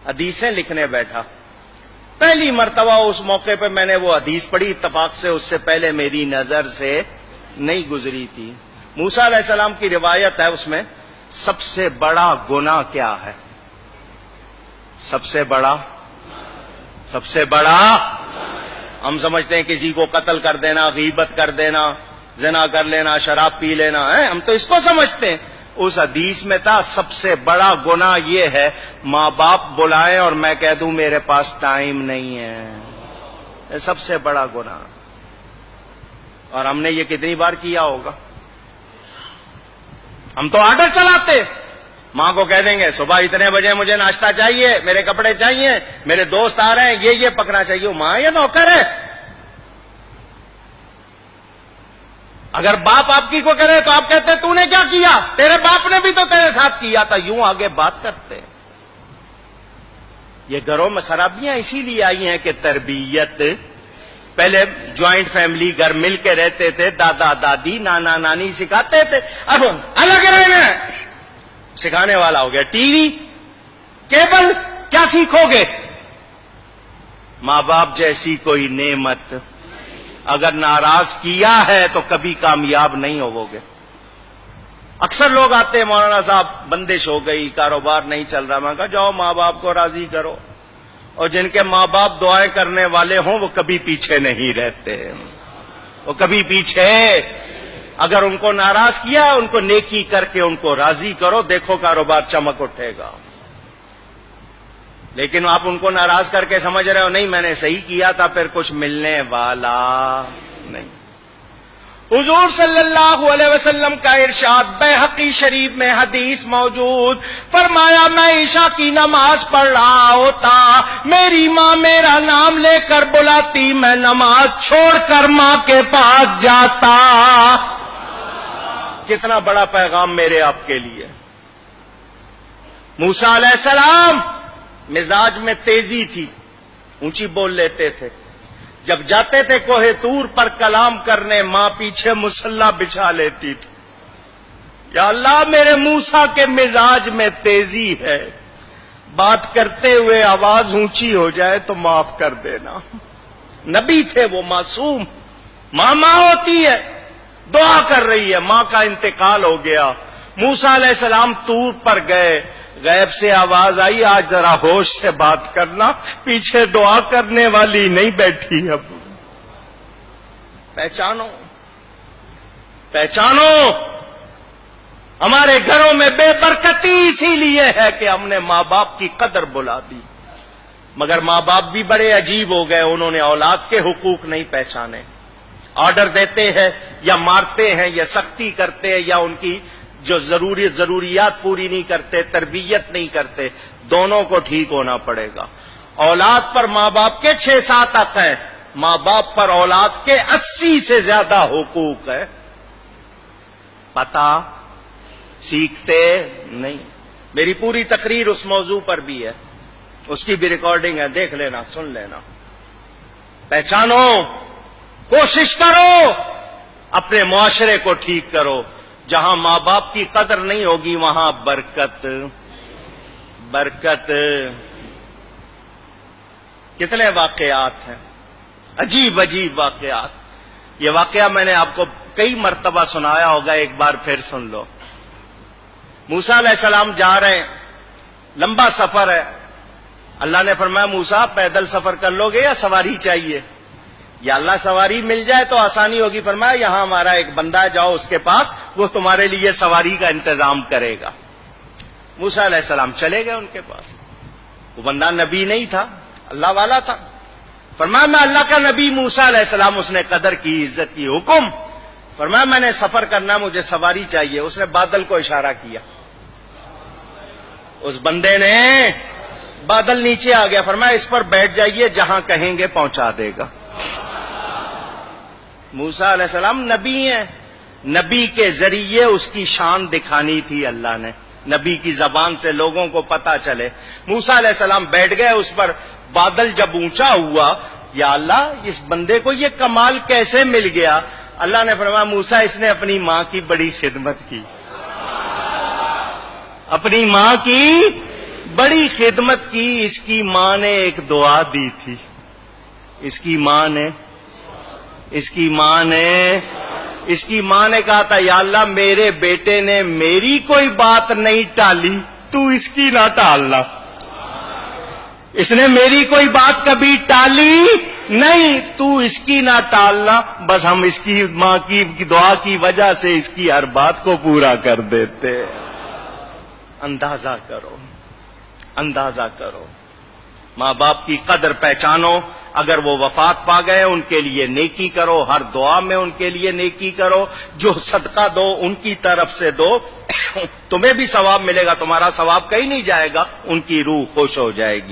حدیثیں لکھنے بیٹھا. پہلی مرتبہ اس موقع پہ میں نے وہ حدیث پڑھی، اتفاق سے اس سے پہلے میری نظر سے نہیں گزری تھی. موسیٰ علیہ السلام کی روایت ہے، اس میں سب سے بڑا گناہ کیا ہے؟ سب سے بڑا ہم سمجھتے ہیں کسی کو قتل کر دینا، غیبت کر دینا، زنا کر لینا، شراب پی لینا ہے، ہم تو اس کو سمجھتے ہیں. اس حدیث میں تھا سب سے بڑا گناہ یہ ہے ماں باپ بلائیں اور میں کہہ دوں میرے پاس ٹائم نہیں ہے. یہ سب سے بڑا گناہ. اور ہم نے یہ کتنی بار کیا ہوگا؟ ہم تو آرڈر چلاتے، ماں کو کہہ دیں گے صبح اتنے بجے مجھے ناشتہ چاہیے، میرے کپڑے چاہیے، میرے دوست آ رہے ہیں، یہ پکنا چاہیے. ماں یہ نوکر ہے. اگر باپ آپ کی کو کرے تو آپ کہتے تو نے کیا کیا؟ تیرے باپ نے بھی تو تیرے ساتھ کیا تھا. یوں آگے بات کرتے. یہ گھروں میں خرابیاں اسی لیے آئی ہیں کہ تربیت، پہلے جوائنٹ فیملی گھر مل کے رہتے تھے، دادا دادی نانا نانی سکھاتے تھے. اب الگ رہنا سکھانے والا ہو گیا ٹی وی کیبل. کیا سیکھو گے؟ ماں باپ جیسی کوئی نعمت اگر ناراض کیا ہے تو کبھی کامیاب نہیں ہوو گے. اکثر لوگ آتے ہیں مولانا صاحب بندش ہو گئی، کاروبار نہیں چل رہا. میں کہا جاؤ ماں باپ کو راضی کرو. اور جن کے ماں باپ دعائیں کرنے والے ہوں وہ کبھی پیچھے نہیں رہتے، وہ کبھی پیچھے. اگر ان کو ناراض کیا ان کو نیکی کر کے ان کو راضی کرو، دیکھو کاروبار چمک اٹھے گا. لیکن آپ ان کو ناراض کر کے سمجھ رہے ہو نہیں میں نے صحیح کیا تھا، پھر کچھ ملنے والا نہیں. حضور صلی اللہ علیہ وسلم کا ارشاد بیہقی شریف میں حدیث موجود، فرمایا میں عشاء کی نماز پڑھ رہا ہوتا، میری ماں میرا نام لے کر بلاتی، میں نماز چھوڑ کر ماں کے پاس جاتا. کتنا بڑا پیغام میرے آپ کے لیے. موسیٰ علیہ السلام مزاج میں تیزی تھی، اونچی بول لیتے تھے. جب جاتے تھے کوہ طور پر کلام کرنے، ماں پیچھے مصلی بچھا لیتی تھی. یا اللہ میرے موسیٰ کے مزاج میں تیزی ہے، بات کرتے ہوئے آواز اونچی ہو جائے تو معاف کر دینا. نبی تھے وہ، معصوم. ماں ہوتی ہے، دعا کر رہی ہے، ماں کا انتقال ہو گیا. موسیٰ علیہ السلام طور پر گئے، غیب سے آواز آئی آج ذرا ہوش سے بات کرنا، پیچھے دعا کرنے والی نہیں بیٹھی. اب پہچانو ہمارے گھروں میں بے برکتی اسی لیے ہے کہ ہم نے ماں باپ کی قدر بلا دی. مگر ماں باپ بھی بڑے عجیب ہو گئے، انہوں نے اولاد کے حقوق نہیں پہچانے. آرڈر دیتے ہیں یا مارتے ہیں یا سختی کرتے ہیں یا ان کی جو ضروریات پوری نہیں کرتے، تربیت نہیں کرتے. دونوں کو ٹھیک ہونا پڑے گا. اولاد پر ماں باپ کے 6-7 حق ہیں، ماں باپ پر اولاد کے 80 سے زیادہ حقوق ہے. پتہ سیکھتے نہیں. میری پوری تقریر اس موضوع پر بھی ہے، اس کی بھی ریکارڈنگ ہے، دیکھ لینا، سن لینا. پہچانو، کوشش کرو اپنے معاشرے کو ٹھیک کرو. جہاں ماں باپ کی قدر نہیں ہوگی وہاں برکت. کتنے واقعات ہیں، عجیب واقعات. یہ واقعہ میں نے آپ کو کئی مرتبہ سنایا ہوگا، ایک بار پھر سن لو. موسیٰ علیہ السلام جا رہے ہیں، لمبا سفر ہے. اللہ نے فرمایا موسیٰ پیدل سفر کر لو گے یا سواری چاہیے؟ یا اللہ سواری مل جائے تو آسانی ہوگی. فرمایا یہاں ہمارا ایک بندہ ہے، جاؤ اس کے پاس، وہ تمہارے لیے سواری کا انتظام کرے گا. موسیٰ علیہ السلام چلے گئے ان کے پاس. وہ بندہ نبی نہیں تھا، اللہ والا تھا. فرمایا میں اللہ کا نبی موسیٰ علیہ السلام. اس نے قدر کی، عزت کی. حکم. فرمایا میں نے سفر کرنا، مجھے سواری چاہیے. اس نے بادل کو اشارہ کیا، اس بندے نے بادل نیچے آ گیا. فرمایا اس پر بیٹھ جائیے، جہاں کہیں گے پہنچا دے گا. موسیٰ علیہ السلام نبی ہیں، نبی کے ذریعے اس کی شان دکھانی تھی اللہ نے، نبی کی زبان سے لوگوں کو پتا چلے. موسیٰ علیہ السلام بیٹھ گئے اس پر. بادل جب اونچا ہوا، یا اللہ اس بندے کو یہ کمال کیسے مل گیا؟ اللہ نے فرمایا موسیٰ اس نے اپنی ماں کی بڑی خدمت کی، اپنی ماں کی بڑی خدمت کی. اس کی ماں نے ایک دعا دی تھی. اس کی ماں نے کہا تھا یا اللہ میرے بیٹے نے میری کوئی بات نہیں ٹالی, تو اس کی نہ ٹالنا. اس نے میری کوئی بات کبھی ٹالی نہیں, تو اس کی نہ ٹالنا. بس ہم اس کی ماں کی دعا کی وجہ سے اس کی ہر بات کو پورا کر دیتے. اندازہ کرو. ماں باپ کی قدر پہچانو. اگر وہ وفات پا گئے ان کے لیے نیکی کرو, ہر دعا میں ان کے لیے نیکی کرو. جو صدقہ دو ان کی طرف سے دو, تمہیں بھی ثواب ملے گا, تمہارا ثواب کہیں نہیں جائے گا, ان کی روح خوش ہو جائے گی.